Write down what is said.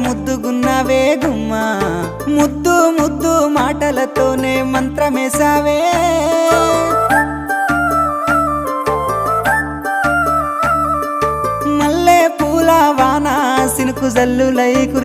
ముద్దుగున్నావే గుమ్మా ముద్దు ముద్దు మాటలతోనే మంత్రమేసావే మల్లె పూల వాన సినుకు జల్లులై